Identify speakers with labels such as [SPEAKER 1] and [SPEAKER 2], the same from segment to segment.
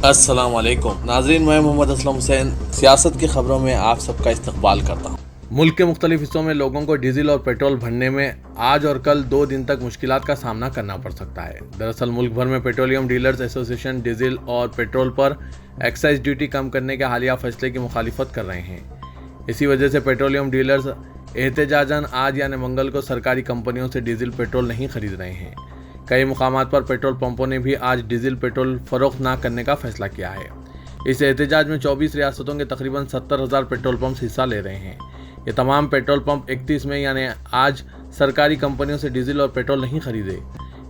[SPEAKER 1] अस्सलाम वालेकुम नाज़रीन, मैं मोहम्मद असलम हुसैन सियासत की खबरों में आप सबका इस्तकबाल करता हूँ। मुल्क के मुख्तलिफ हिस्सों में लोगों को डीजल और पेट्रोल भरने में आज और कल 2 दिन तक मुश्किलात का सामना करना पड़ सकता है। दरअसल मुल्क भर में पेट्रोलियम डीलर्स एसोसिएशन डीजल और पेट्रोल पर एक्साइज ड्यूटी कम करने के हालिया फैसले की मुखालिफत कर रहे हैं। इसी वजह से पेट्रोलियम डीलर्स एहतजाजन आज यानी मंगल को सरकारी कंपनियों से डीजल पेट्रोल नहीं खरीद रहे हैं। कई मुकामात पर पेट्रोल पंपों ने भी आज डीजल पेट्रोल फरोख्त न करने का फैसला किया है। इस एहतजाज में 24 रियासतों के तकरीबन 70,000 पेट्रोल पंप हिस्सा ले रहे हैं। ये तमाम पेट्रोल पंप 31 मई यानी आज सरकारी कंपनियों से डीजल और पेट्रोल नहीं खरीदे।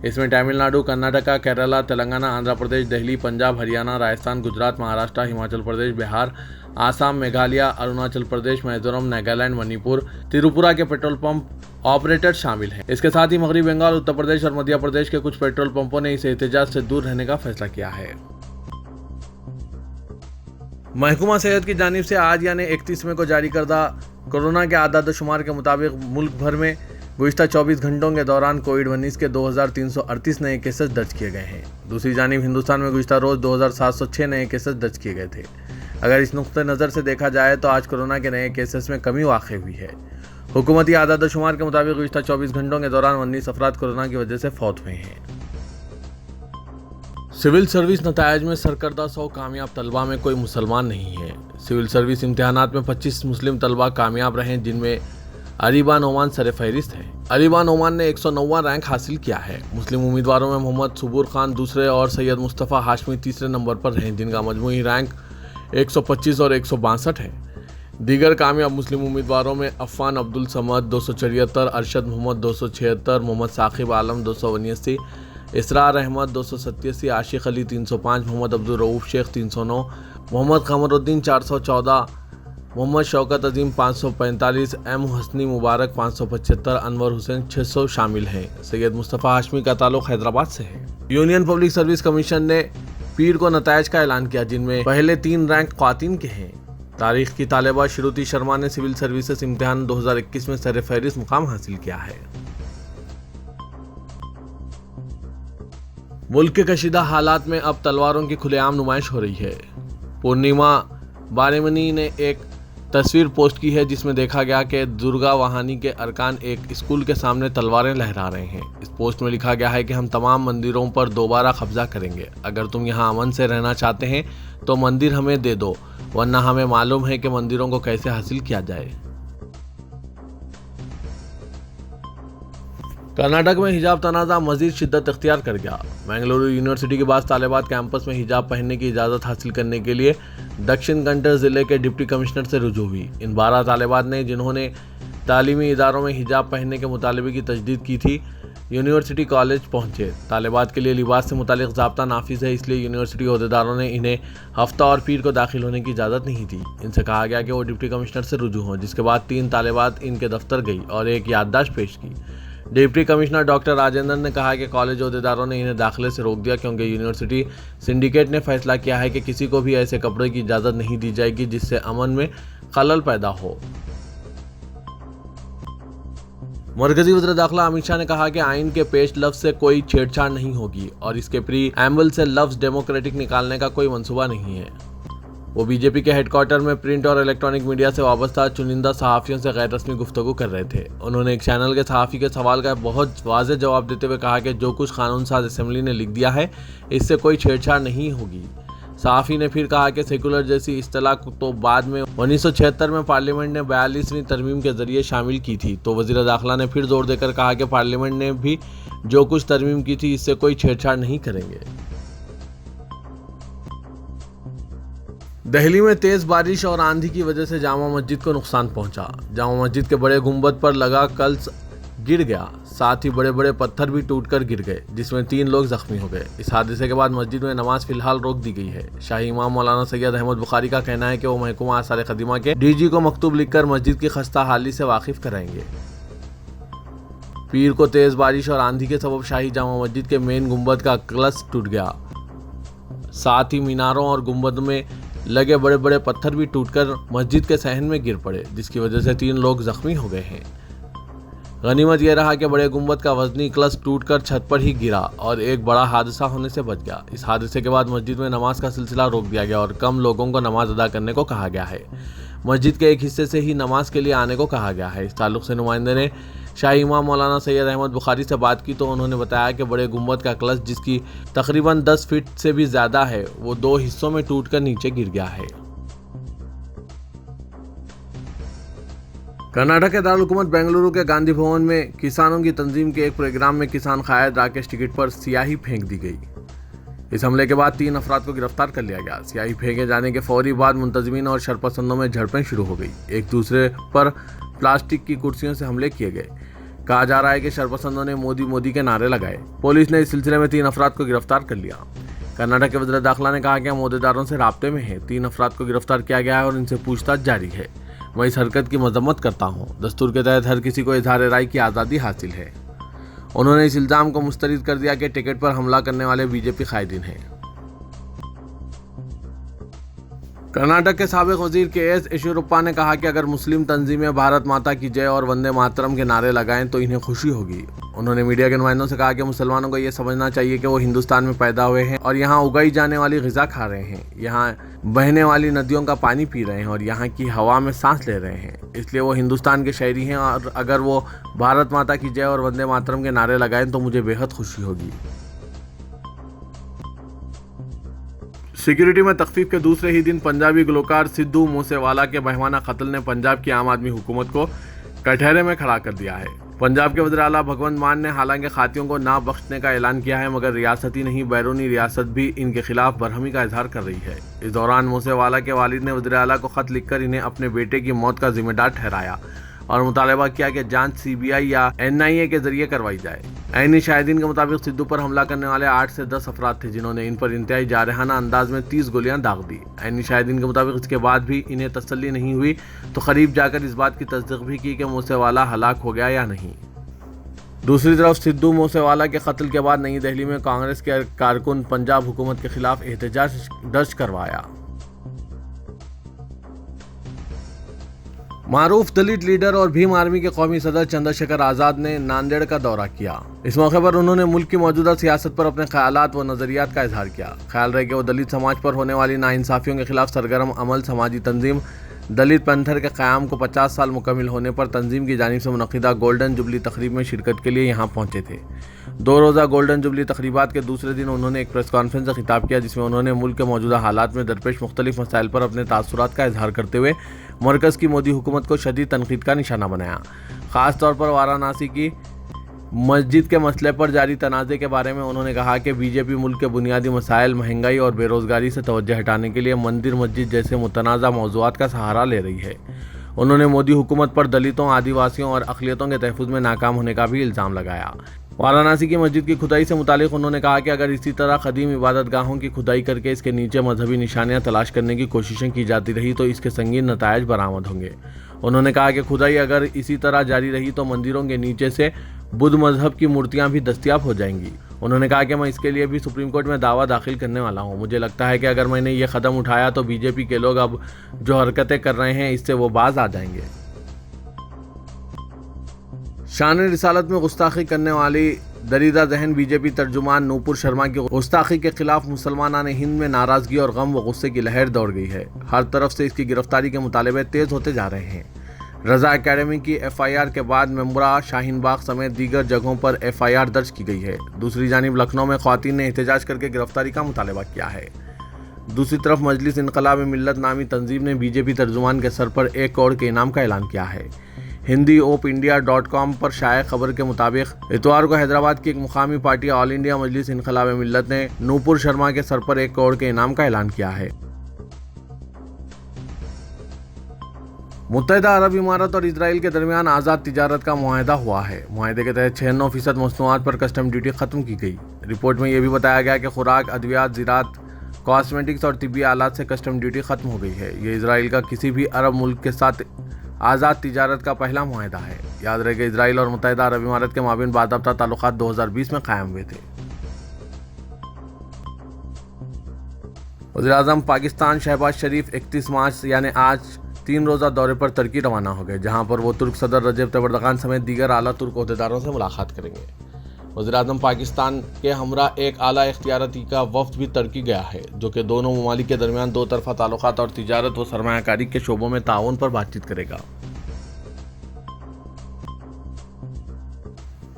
[SPEAKER 1] इसमें तमिलनाडु, कर्नाटका, केरला, तेलंगाना, आंध्र प्रदेश, दिल्ली, पंजाब, हरियाणा, राजस्थान, गुजरात, महाराष्ट्र, हिमाचल प्रदेश, बिहार, आसाम, मेघालय, अरुणाचल प्रदेश, मिजोरम, नागालैंड, मणिपुर, त्रिपुरा के पेट्रोल पंप ऑपरेटर शामिल हैं। इसके साथ ही मगरबी बंगाल, उत्तर प्रदेश और मध्य प्रदेश के कुछ पेट्रोल पंपों ने इस एहतजाज से दूर रहने का फैसला किया है। महकमा सेहत की जानिब से आज यानी 31 मई को जारी करदा कोरोना के आदाद-ओ-शुमार के मुताबिक मुल्क भर में गुज़िश्ता 24 घंटों के दौरान कोविड-19 के 2,338 नए केसेस दर्ज किए गए हैं। दूसरी जानिब हिंदुस्तान में गुज़िश्ता रोज़ 2,706 नए केसेस दर्ज किए गए थे। अगर इस नुक्ते नज़र से देखा जाए तो आज कोरोना के नए केसेस में कमी वाक़ई हुई है। हुकूमती आदाद-ओ-शुमार के मुताबिक गुज़िश्ता 24 घंटों के दौरान 19 अफराद कोरोना की वजह से फौत हुए हैं। सिविल सर्विस नतायज में सरकर्दा 100 कामयाब तलबा में कोई मुसलमान नहीं है। सिविल सर्विस इम्तिहानात में 25 मुस्लिम तलबा कामयाब रहे, जिनमें अरीबा नोमान सरफहरिस्त है। अरीबा नोमान ने 109वां रैंक हासिल किया है। मुस्लिम उम्मीदवारों में मोहम्मद सुबूर खान दूसरे और सैयद मुस्तफ़ा हाशमी तीसरे नंबर पर रहे, जिनका मजमूई रैंक 125 और 162 है। दीगर कामयाब मुस्लिम उम्मीदवारों में अफ़ान अब्दुल समद 274, अरशद मोहम्मद 276, मोहम्मद साकिब आलम 279, इसरार अहमद 287, आशिक अली 305, मोहम्मद अब्दुल रऊफ़ शेख 309, मोहम्मद कमरुद्दीन 414, मोहम्मद शौकत अजीम 545, एम हसनी मुबारक 575, अनवर हुसैन 600 शामिल हैं। सैयद मुस्तफ़ा हाशमी का ताल्लुक़ हैदराबाद से है। यूनियन पब्लिक सर्विस कमीशन ने पीर को नतायज का ऐलान किया, जिनमें पहले 3 रैंक ख्वातीन के हैं। तारीख की तालिबा श्रुति शर्मा ने सिविल सर्विसेज इम्तिहान 2021 में सरफहरिस्त मुकाम हासिल किया है। मुल्क के कशीदा हालात में अब तलवारों की खुलेआम नुमाइश हो रही है। पूर्णिमा बारेमनी ने एक तस्वीर पोस्ट की है, जिसमें देखा गया कि दुर्गा वाहिनी के अरकान एक स्कूल के सामने तलवारें लहरा रहे हैं। इस पोस्ट में लिखा गया है कि हम तमाम मंदिरों पर दोबारा कब्जा करेंगे। अगर तुम यहाँ अमन से रहना चाहते हैं तो मंदिर हमें दे दो, वरना हमें मालूम है कि मंदिरों को कैसे हासिल किया जाए। कर्नाटक में हिजाब तनाज़ा मजीद शिद्दत इख्तियार कर गया। बेंगलुरु यूनिवर्सिटी के बाद तालिबात कैंपस में हिजाब पहनने की इजाज़त हासिल करने के लिए दक्षिण कन्नड़ ज़िले के डिप्टी कमिश्नर से रुजू हुई। इन 12 तालिबात ने, जिन्होंने तालीमी इदारों में हिजाब पहनने के मुतालबे की तजदीद की थी, यूनिवर्सिटी कॉलेज पहुंचे। तालिबात के लिए लिबास से मुतालिक ज़ाब्ता नाफिज है, इसलिए यूनिवर्सिटी अहदेदारों ने इन्हें हफ्ता और पीर को दाखिल होने की इजाज़त नहीं दी। इनसे कहा गया कि वो डिप्टी कमिश्नर से रुजू हों, जिसके बाद 3 तालिबात इनके दफ्तर गई और एक याददाश्त पेश की। डिप्टी कमिश्नर डॉक्टर राजेंद्र ने कहा कि कॉलेज अहदेदारों ने इन्हें दाखिले से रोक दिया, क्योंकि यूनिवर्सिटी सिंडिकेट ने फैसला किया है कि किसी को भी ऐसे कपड़े की इजाज़त नहीं दी जाएगी जिससे अमन में खलल पैदा हो। मरकजी वज़ीर दाखिला अमित शाह ने कहा कि आइन के पेश लफ्ज़ से कोई छेड़छाड़ नहीं होगी और इसके प्री एम्बल से लफ्ज़ डेमोक्रेटिक निकालने का कोई मंसूबा नहीं है। वो बीजेपी के हेडक्वार्टर में प्रिंट और इलेक्ट्रॉनिक मीडिया से वाबस्ता चुनिंदा सहाफ़ियों से गैर रस्मी गुफ्तगू कर रहे थे। उन्होंने एक चैनल के सहाफ़ी के सवाल का बहुत वाज़ेह जवाब देते हुए कहा कि जो कुछ कानून साज असेंबली ने लिख दिया है, इससे कोई छेड़छाड़ नहीं होगी। सहाफ़ी ने फिर कहा कि सेकुलर जैसी इस्तिलाह तो बाद में 1976 में पार्लियामेंट ने 42वीं तरमीम के जरिए शामिल की थी। तो वज़ीर दाखिला ने फिर जोर देकर कहा कि पार्लियामेंट ने भी जो कुछ तरमीम की थी, इससे कोई छेड़छाड़ नहीं करेंगे। दिल्ली में तेज़ बारिश और आंधी की वजह से जामा मस्जिद को नुकसान पहुंचा। जामा मस्जिद के बड़े गुंबद पर लगा कल्स गिर गया, साथ ही बड़े बड़े पत्थर भी टूटकर गिर गए, जिसमें 3 लोग जख्मी हो गए। इस हादसे के बाद मस्जिद में नमाज फिलहाल रोक दी गई है। शाही इमाम मौलाना सैयद अहमद बुखारी का कहना है कि वो महकमा आसार क़दीमा के डीजी को मकतूब लिखकर मस्जिद की खस्ता हाली से वाकिफ कराएंगे। पीर को तेज़ बारिश और आंधी के सबब शाही जामा मस्जिद के मेन गुंबद का कलस टूट गया, साथ ही मीनारों और गुंबद में लगे बड़े बड़े पत्थर भी टूटकर मस्जिद के सहन में गिर पड़े, जिसकी वजह से 3 लोग जख्मी हो गए हैं। गनीमत यह रहा कि बड़े गुंबद का वजनी क्लच टूटकर छत पर ही गिरा और एक बड़ा हादसा होने से बच गया। इस हादसे के बाद मस्जिद में नमाज का सिलसिला रोक दिया गया और कम लोगों को नमाज अदा करने को कहा गया है। मस्जिद के एक हिस्से से ही नमाज के लिए आने को कहा गया है। इस ताल्लुक से नुमाइंदे ने शाही इमाम मौलाना सैयद अहमद बुखारी से बात की तो उन्होंने बताया कि बड़े गुंबद का क्लच, जिसकी तकरीबन 10 फीट से भी ज़्यादा है, वो 2 हिस्सों में टूटकर नीचे गिर गया है। कर्नाटक के दारुल-हुकूमत बेंगलुरु के गांधी भवन में किसानों की तंजीम के एक प्रोग्राम में किसान कायद राकेश टिकट पर स्याही फेंक दी गई। इस हमले के बाद 3 अफराद को गिरफ्तार कर लिया गया। स्याही फेंके जाने के फौरी बाद मुंतजिमीन और शरपसंदों में झड़पें शुरू हो गई। एक दूसरे पर प्लास्टिक की कुर्सियों से हमले किए गए। कहा जा रहा है कि शरपसंदों ने मोदी मोदी के नारे लगाए। पुलिस ने इस सिलसिले में 3 अफराद को गिरफ्तार कर लिया। कर्नाटक के वज़ीर दाखिला ने कहा कि हम अहदेदारों से राब्ते में हैं। 3 अफराद को गिरफ्तार किया गया है और इनसे पूछताछ जारी है। मैं इस हरकत की मजम्मत करता हूँ। दस्तूर के तहत हर किसी को इजहार राय की आज़ादी हासिल है। उन्होंने इस इल्ज़ाम को मुस्तरद कर दिया कि टिकट पर हमला करने वाले बीजेपी कायदीन हैं। कर्नाटक के साबिक वजीर के.एस. येदियुरप्पा ने कहा कि अगर मुस्लिम तंजीमें भारत माता की जय और वंदे मातरम के नारे लगाएं तो इन्हें खुशी होगी। उन्होंने मीडिया के नुमाइंदों से कहा कि मुसलमानों को यह समझना चाहिए कि वो हिंदुस्तान में पैदा हुए हैं और यहाँ उगाई जाने वाली ग़िज़ा खा रहे हैं, यहाँ बहने वाली नदियों का पानी पी रहे हैं और यहाँ की हवा में सांस ले रहे हैं। इसलिए वो हिंदुस्तान के शहरी हैं और अगर वो भारत माता की जय और वंदे मातरम के नारे लगाएं तो मुझे बेहद खुशी होगी। सिक्योरिटी में तख्फीफ के दूसरे ही दिन पंजाबी गुलकार सिद्धू मूसेवाला के बहवाना कत्ल ने पंजाब की आम आदमी हुकूमत को कटहरे में खड़ा कर दिया है। पंजाब के वज़ीर आला भगवंत मान ने हालांकि खातियों को ना बख्शने का ऐलान किया है, मगर रियासती नहीं बैरूनी रियासत भी इनके खिलाफ बरहमी का इजहार कर रही है। इस दौरान मूसेवाला के वालिद ने वज़ीर आला को खत लिखकर इन्हें अपने बेटे की मौत का जिम्मेदार ठहराया और मुतालबा किया कि जांच CBI या NIA के जरिए करवाई जाए। ऐनी शाहिदीन के मुताबिक सिद्धू पर हमला करने वाले 8 से 10 अफराद थे, जिन्होंने इन पर इंतहाई जारहाना अंदाज में 30 गोलियां दाग दी। ऐनी शाहिदीन के मुताबिक इसके बाद भी इन्हें तसल्ली नहीं हुई तो करीब जाकर इस बात की तस्दीक भी की कि मूसेवाला हलाक हो गया या नहीं। दूसरी तरफ सिद्धू मूसेवाला के कत्ल के बाद नई दिल्ली में कांग्रेस के कारकुन पंजाब हुकूमत के खिलाफ एहतजाज दर्ज करवाया। मारूफ दलित लीडर और भीम आर्मी के कौमी सदर चंद्रशेखर आज़ाद ने नांदेड़ का दौरा किया। इस मौके पर उन्होंने मुल्क की मौजूदा सियासत पर अपने ख्यालात व नज़रियात का इजहार किया। ख्याल रहे कि वो दलित समाज पर होने वाली नाइंसाफ़ियों के खिलाफ सरगर्म अमल समाजी तंजीम दलित पंथर के क़याम को 50 साल मुकम्मिल होने पर तंजीम की जानिब से मुनक़िदा गोल्डन जुबली तकरीब में शिरकत के लिए यहाँ पहुँचे थे। 2 रोज़ा गोल्डन जुबली तकरीबात के दूसरे दिन उन्होंने एक प्रेस कॉन्फ्रेंस से खिताब किया, जिसमें उन्होंने मुल्क के मौजूदा हालात में दरपेश मुख्तलिफ मसाइल पर अपने तासुरात का इजहार करते हुए मरकज़ की मोदी हुकूमत को शदीद तनकीद का निशाना बनाया। ख़ास तौर पर वाराणसी की मस्जिद के मसले पर जारी तनाज़े के बारे में उन्होंने कहा कि बीजेपी मुल्क के बुनियादी मसाइल, महंगाई और बेरोज़गारी से तवज्जो हटाने के लिए मंदिर मस्जिद जैसे मुतनाज़ा मौज़ूआत का सहारा ले रही है। उन्होंने मोदी हुकूमत पर दलितों, आदिवासियों और अक़लियतों के तहफ़्फ़ुज़ में नाकाम होने का भी इल्ज़ाम लगाया। वाराणसी की मस्जिद की खुदाई से मुतालिक उन्होंने कहा कि अगर इसी तरह कदीम इबादतगाहों की खुदाई करके इसके नीचे मजहबी निशानियां तलाश करने की कोशिशें की जाती रही तो इसके संगीन नतायज बरामद होंगे। उन्होंने कहा कि खुदाई अगर इसी तरह जारी रही तो मंदिरों के नीचे से बुद्ध मजहब की मूर्तियां भी दस्तयाब हो जाएंगी। उन्होंने कहा कि मैं इसके लिए भी सुप्रीम कोर्ट में दावा दाखिल करने वाला हूं। मुझे लगता है कि अगर मैंने ये कदम उठाया तो बीजेपी के लोग अब जो हरकतें कर रहे हैं इससे वो बाज आ जाएंगे। शान रिसालत में गुस्ताखी करने वाली दरीदा जहन बीजेपी तर्जुमान नूपुर शर्मा की गुस्ताखी के खिलाफ मुसलमानान हिंद में नाराजगी और गम व गुस्से की लहर दौड़ गई है। हर तरफ से इसकी गिरफ्तारी के मुतालबे तेज होते जा रहे हैं। रजा एकेडमी की FIR के बाद मेम्बरा, शाहीन बाग समेत दीगर जगहों पर FIR दर्ज की गई है। दूसरी जानिब लखनऊ में ख्वातीन ने एहतजाज करके गिरफ्तारी का मुतालबा किया है। दूसरी तरफ मजलिस इनकलाब मिल्लत नामी तंजीम ने बीजेपी तर्जुमान के सर पर 1 करोड़ के इनाम का ऐलान किया है। HindiOpIndia.com पर शाया खबर के मुताबिक इतवार को हैदराबाद की एक मुकामी पार्टी ऑल इंडिया मजलिस इनकलाब मिल्लत ने नूपुर शर्मा के सर पर 1 करोड़ के इनाम का ऐलान किया है। मुत्तहिदा अरब इमारात और इसराइल के दरमियान आज़ाद तिजारत का मुआहदा हुआ है। मुआहदे के तहत 96% मसनूआत पर कस्टम ड्यूटी खत्म की गई। रिपोर्ट में यह भी बताया गया कि खुराक, अद्वियात, ज़राअत, कॉस्मेटिक्स और तिब्बी आलात से कस्टम ड्यूटी खत्म हो गई है। ये इसराइल का किसी भी अरब मुल्क के साथ आज़ाद तिजारत का पहला मुआहदा है। याद रहे कि इसराइल और मुत्तहिदा अरब इमारात के माबीन बाज़ाब्ता ताल्लुकात 2020 में कायम हुए थे। वज़ीर-ए-आज़म पाकिस्तान शहबाज शरीफ 31 मार्च यानी आज 3 रोज़ा दौरे पर तुर्की रवाना हो गए, जहां पर वो तुर्क सदर रजब तैयब एर्दोगान समेत दीगर आला तुर्क ओहदेदारों से मुलाकात करेंगे। वज़ीर-ए-आज़म पाकिस्तान के हमरा एक आला इख्तियारती का वफ्द भी तुर्की गया है, जो कि दोनों ममालिक के दरमियान दो तरफ़ा ताल्लुकात और तिजारत व सरमायाकारी के शोबों में ताउन पर बातचीत करेगा।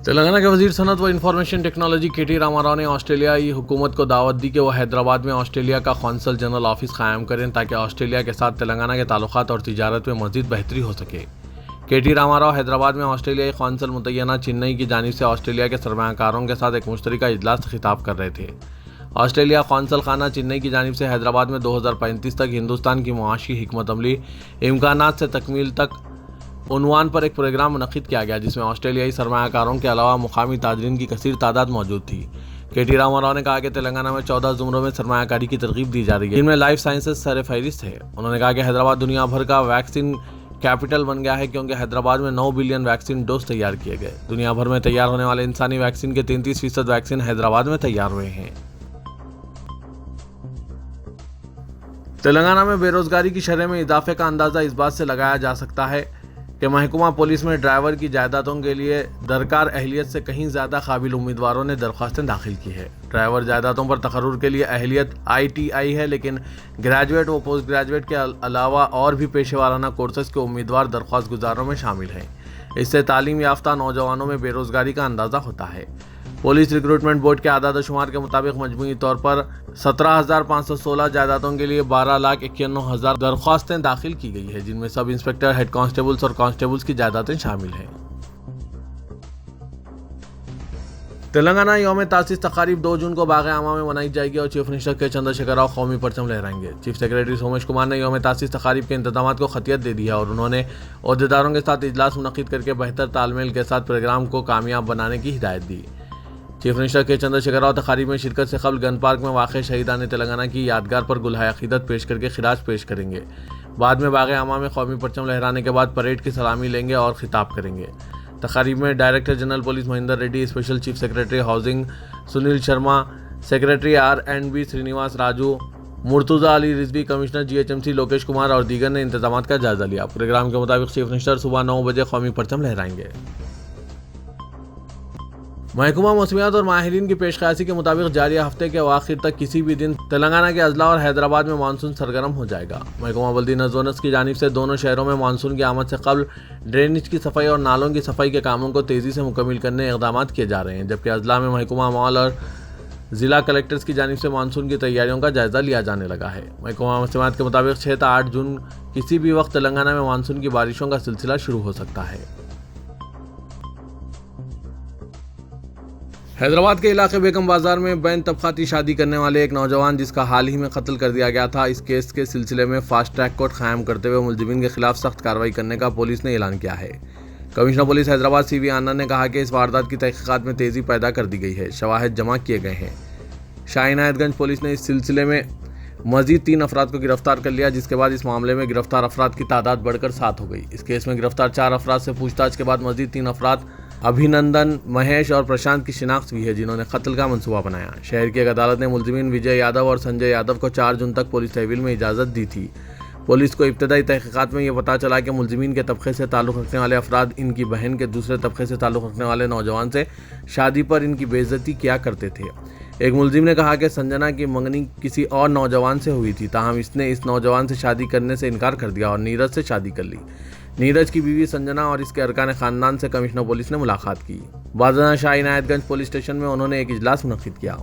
[SPEAKER 1] तेलंगाना के वजीर सनत व इंफॉर्मेशन टेक्नोलॉजी के.टी. रामाराव ने ऑस्ट्रेलियाई हुकूमत को दावत दी कि वो हैदराबाद में ऑस्ट्रेलिया का कौंसल जनरल ऑफिस कायम करें, ताकि ऑस्ट्रेलिया के साथ तेलंगाना के ताल्लुकात और तिजारत में मज़ीद बेहतरी हो सके। के.टी. रामाराव हैदराबाद में ऑस्ट्रेलियाई कौंसल मुतय्यना चेन्नई की जानिब से ऑस्ट्रेलिया के सरमायाकारों के साथ एक मुश्तरका इजलास से खिताब कर रहे थे। ऑस्ट्रेलिया कौंसल खाना चेन्नई की जानिब से हैदराबाद में 2035 तक हिंदुस्तान की मुआशी हिकमत अमली इम्कानात से तकमील तक उन्वान पर एक प्रोग्राम मुनक़िद किया गया, जिसमें ऑस्ट्रेलियाई सरमायाकारों के अलावा मुकामी ताजरीन की कसीर तादाद मौजूद थी। के.टी. रामाराव ने कहा कि तेलंगाना में 14 ज़ुमरों में सरमायाकारी की तरगीब दी जा रही है, जिनमें लाइफ साइंसेज सर फहरिस्त है। उन्होंने कहा कि हैदराबाद दुनिया भर का वैक्सीन कैपिटल बन गया है, क्योंकि हैदराबाद में 9 बिलियन वैक्सीन डोज तैयार किए गए। दुनिया भर में तैयार होने वाले इंसानी वैक्सीन के 33% वैक्सीन हैदराबाद में तैयार हुए हैं। तेलंगाना में बेरोजगारी की शरह में इजाफे का अंदाजा इस बात से लगाया जा सकता है कि महकमा पुलिस में ड्राइवर की जायदादों के लिए दरकार अहलियत से कहीं ज़्यादा काबिल उम्मीदवारों ने दरख्वास्तें दाखिल की है। ड्राइवर जायदादों पर तकर्रुर के लिए अहलियत ITI है, लेकिन ग्रेजुएट व पोस्ट ग्रेजुएट के अलावा और भी पेशे वाराना कोर्सेज के उम्मीदवार दरख्वास्त गुजारों में शामिल हैं। इससे तालीम याफ्ता नौजवानों में बेरोजगारी का अंदाज़ा होता है। पुलिस रिक्रूटमेंट बोर्ड के आदाद शुमार के मुताबिक मजमूई तौर पर 17,516 जायदादों के लिए 12,91,000 दरख्वास्तें दाखिल की गई है, जिनमें सब इंस्पेक्टर, हेड कांस्टेबल्स और कांस्टेबल्स की जायदादें शामिल हैं। तेलंगाना यौम तासीस तकारीब 2 जून को बाग-ए-आमा में मनाई जाएगी और चीफ मिनिस्टर के चंद्रशेखर राव कौमी परचम लहराएंगे। चीफ सेक्रेटरी सोमेश कुमार ने यौम तासीस तकारीब के इंतजामात को खतियत दे दी है और उन्होंने ओहदेदारों के साथ इजलास मुनक़िद करके बेहतर तालमेल के साथ प्रोग्राम को कामयाब बनाने की हिदायत दी। चीफ मिनिस्टर के चंद्रशेखर राव तकारीब में शिरकत से कबल गन पार्क में वाक़ शहीदान तेलंगाना की यादगार पर गुलहाए अक़ीदत पेश करके खिराज पेश करेंगे। बाद में बाग-ए-आमा में कौमी परचम लहराने के बाद परेड की सलामी लेंगे और खिताब करेंगे। तकारीब में director general police Mahendra Reddy, special chief secretary housing Sunil Sharma, secretary R&B Srinivas Raju, Murtuza Ali Rizvi, commissioner GHMC Lokesh Kumar और दीगर ने इंतजामात का जायजा लिया। प्रोग्राम के मुताबिक चीफ मिनिस्टर सुबह 9 बजे कौमी परचम लहराएंगे। महकमा मौसमियात और माहिरीन की पेशकयासी के मुताबिक जारी हफ्ते के आखिर तक किसी भी दिन तेलंगाना के अजला और हैदराबाद में मानसून सरगर्म हो जाएगा। महकमा बल्दी नज़ोनस की जानिब से दोनों शहरों में मानसून की आमद से कबल ड्रेनेज की सफाई और नालों की सफाई के कामों को तेज़ी से मुकम्मल करने इक़दाम किए जा रहे हैं, जबकि अजला में महकमा मॉल और ज़िला कलेक्टर्स की जानिब से मानसून की तैयारियों का जायजा लिया जाने लगा है। महकमा मौसमियात के मुताबिक 6 से 8 जून किसी भी वक्त तेलंगाना में मानसून की बारिशों का सिलसिला शुरू हो सकता है। हैदराबाद के इलाके बेगम बाजार में बैन तबकाती शादी करने वाले एक नौजवान, जिसका हाल ही में कत्ल कर दिया गया था, इस केस के सिलसिले में फास्ट ट्रैक कोर्ट कायम करते हुए मुलजिमीन के खिलाफ सख्त कार्रवाई करने का पुलिस ने ऐलान किया है। कमिश्नर पुलिस हैदराबाद CV आनंद ने कहा कि इस वारदात की तहकीकात में तेज़ी पैदा कर दी गई है, शवाहिद जमा किए गए हैं। शाह-ए-इनायतगंज पुलिस ने इस सिलसिले में मजीद 3 अफराद को गिरफ्तार कर लिया, जिसके बाद इस मामले में गिरफ्तार अफराद की तादाद बढ़कर 7 हो गई। इस केस में गिरफ्तार 4 अफराद से पूछताछ के बाद मजीद 3 अफराद अभिनंदन, महेश और प्रशांत की शिनाख्त हुई है, जिन्होंने कत्ल का मंसूबा बनाया। शहर की एक अदालत ने मुलजिमीन विजय यादव और संजय यादव को 4 जून तक पुलिस तहवील में इजाज़त दी थी। पुलिस को इब्तदाई तहकीकात में यह पता चला कि मुलजिमीन के तबके से ताल्लुक़ रखने वाले अफराद इनकी बहन के दूसरे तबके से ताल्लुक़ रखने वाले नौजवान से शादी पर इनकी बेइज्जती किया करते थे। एक मुलजिम ने कहा कि संजना की मंगनी किसी और नौजवान से हुई थी, ताहम इसने इस नौजवान से शादी करने से इनकार कर दिया और नीरज से शादी कर ली। नीरज की बीवी संजना और इसके अरकान ख़ानदान से कमिश्नर पुलिस ने मुलाकात की। बाज़ाना शाह-ए-इनायतगंज पुलिस स्टेशन में उन्होंने एक इजलास मुनक़िद किया।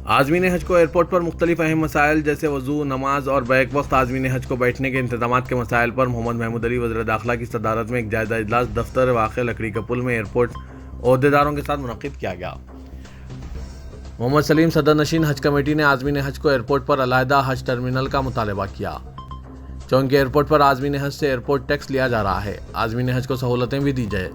[SPEAKER 1] आज़मीन हज को एयरपोर्ट पर मुख्तलिफ अहम मसाइल जैसे वज़ू, नमाज और बैक वक्त आज़मीन हज को बैठने के इंतजामात के मसाइल पर मोहम्मद महमूद अली वज़ीर दाखिला की सदारत में एक जायज़ा इजलास दफ्तर वाक़े लकड़ी का पुल में एयरपोर्ट ओहदेदारों के साथ मुनक़िद किया गया। मोहम्मद सलीम सदर नशीन हज कमेटी ने आज़मीन हज को एयरपोर्ट पर अलहदा हज टर्मिनल का मुतालबा किया, चूँकि एयरपोर्ट पर आज़मीन हज से एयरपोर्ट टैक्स लिया जा रहा है। आज़मीन हज को सहूलतें भी दी जाए।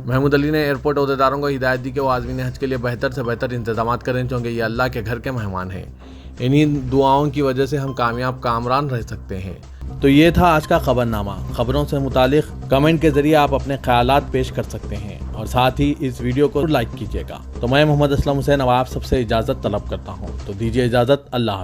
[SPEAKER 1] महमूद अली ने एयरपोर्ट ओहदेदारों को हिदायत दी कि वो आज़मीन हज के लिए बेहतर से बेहतर इंतजाम करें, क्योंकि ये अल्लाह के घर के मेहमान हैं। इन्हीं दुआओं की वजह से हम कामयाब कामरान रह सकते हैं। तो ये था आज का खबरनामा। खबरों से मुतालिक कमेंट के जरिए आप अपने ख्यालात पेश कर सकते हैं और साथ ही इस वीडियो को लाइक कीजिएगा। तो मैं मोहम्मद असलम हुसैन अब आप सबसे इजाज़त तलब करता हूँ, तो दीजिए इजाज़त। अल्लाह।